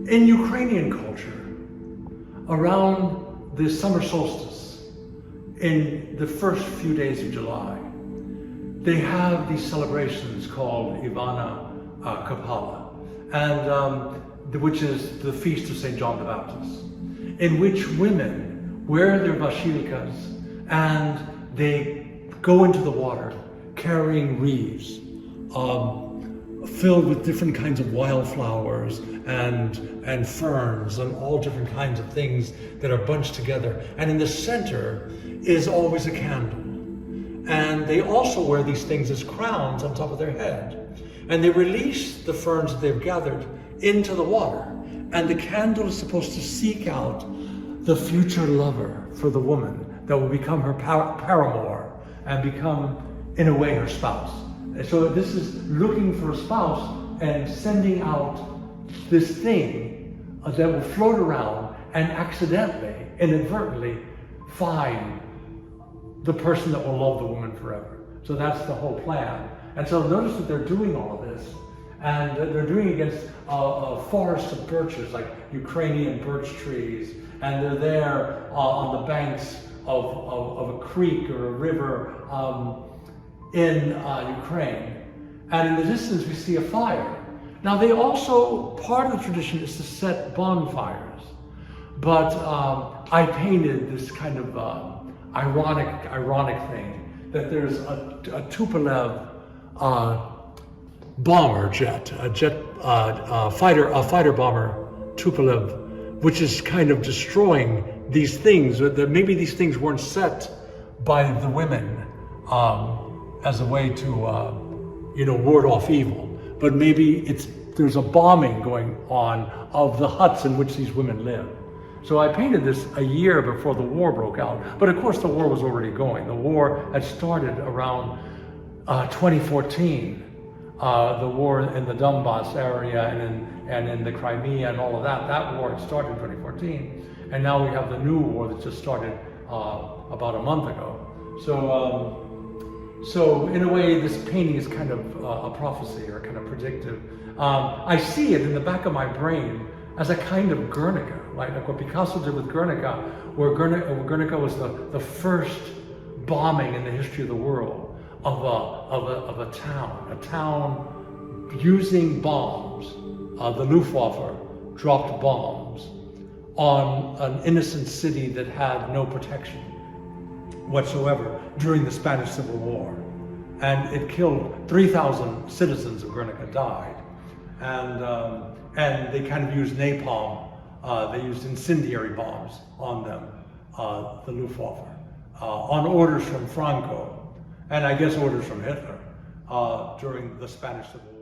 In Ukrainian culture, around the summer solstice, in the first few days of July, they have these celebrations called Ivana Kupala, and which is the feast of St. John the Baptist, in which women wear their vashilkas and they go into the water carrying wreaths filled with different kinds of wildflowers and ferns and all different kinds of things that are bunched together. And in the center is always a candle. And they also wear these things as crowns on top of their head. And they release the ferns that they've gathered into the water. And the candle is supposed to seek out the future lover for the woman that will become her paramour and become, in a way, her spouse. So this is looking for a spouse and sending out this thing that will float around and accidentally, inadvertently, find the person that will love the woman forever. So that's the whole plan. And so notice that they're doing all of this, and they're doing it against a forest of birches, like Ukrainian birch trees, and they're there on the banks of a creek or a river in Ukraine. And in the distance we see a fire. Now they also, part of the tradition is to set bonfires, but I painted this kind of ironic thing, that there's a Tupolev bomber jet, a fighter bomber Tupolev, which is kind of destroying these things, that maybe these things weren't set by the women as a way to ward off evil, but maybe there's a bombing going on of the huts in which these women live. So I painted this a year before the war broke out, but of course the war was already going. The war had started around 2014. The war in the Donbass area and in the Crimea and all of that. That war had started in 2014, and now we have the new war that just started about a month ago. So in a way, this painting is kind of a prophecy or kind of predictive. I see it in the back of my brain as a kind of Guernica, like what Picasso did with Guernica, where Guernica was the first bombing in the history of the world of a town using bombs. The Luftwaffe dropped bombs on an innocent city that had no protection whatsoever during the Spanish Civil War. And it killed 3,000 citizens of Guernica died. And they kind of used napalm, they used incendiary bombs on them, the Luftwaffe, on orders from Franco, and I guess orders from Hitler during the Spanish Civil War.